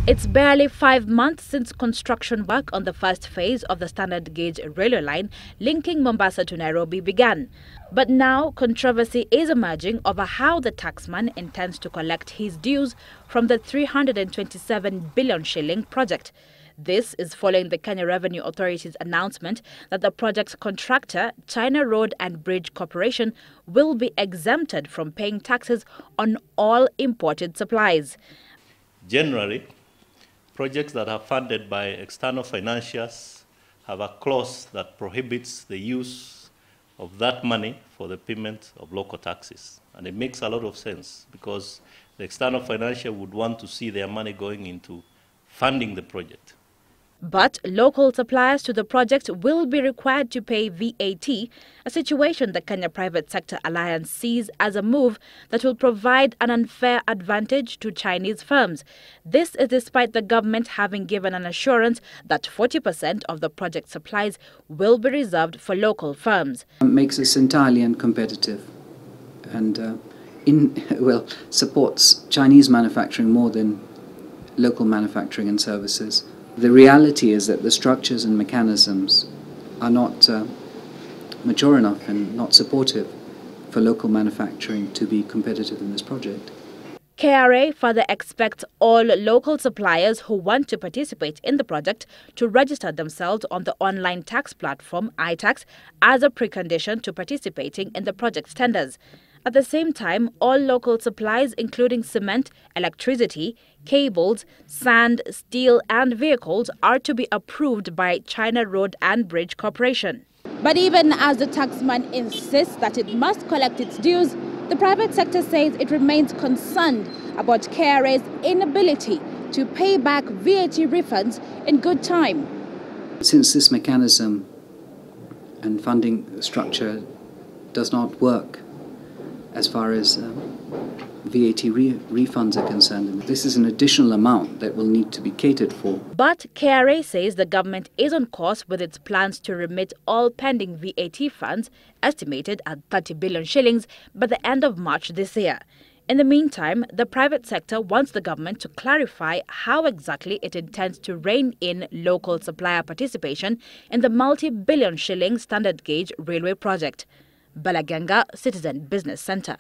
It's barely 5 months since construction work on the first phase of the standard gauge railway line linking Mombasa to Nairobi began. But now controversy is emerging over how the taxman intends to collect his dues from the 327 billion shilling project. This is following the Kenya Revenue Authority's announcement that the project's contractor, China Road and Bridge Corporation, will be exempted from paying taxes on all imported supplies. Generally, projects that are funded by external financiers have a clause that prohibits the use of that money for the payment of local taxes. And it makes a lot of sense because the external financier would want to see their money going into funding the project. But local suppliers to the project will be required to pay VAT, a situation the Kenya Private Sector Alliance sees as a move that will provide an unfair advantage to Chinese firms. This is despite the government having given an assurance that 40% of the project supplies will be reserved for local firms. It makes us entirely uncompetitive and supports Chinese manufacturing more than local manufacturing and services. The reality is that the structures and mechanisms are not mature enough and not supportive for local manufacturing to be competitive in this project. KRA further expects all local suppliers who want to participate in the project to register themselves on the online tax platform iTax as a precondition to participating in the project's tenders. At the same time, all local supplies, including cement, electricity, cables, sand, steel and vehicles, are to be approved by China Road and Bridge Corporation. But even as the taxman insists that it must collect its dues, the private sector says it remains concerned about KRA's inability to pay back VAT refunds in good time. Since this mechanism and funding structure does not work as far as VAT refunds are concerned, this is an additional amount that will need to be catered for. But KRA says the government is on course with its plans to remit all pending VAT funds, estimated at 30 billion shillings, by the end of March this year. In the meantime, the private sector wants the government to clarify how exactly it intends to rein in local supplier participation in the multi-billion shilling standard gauge railway project. Bella Genga, Citizen Business Center.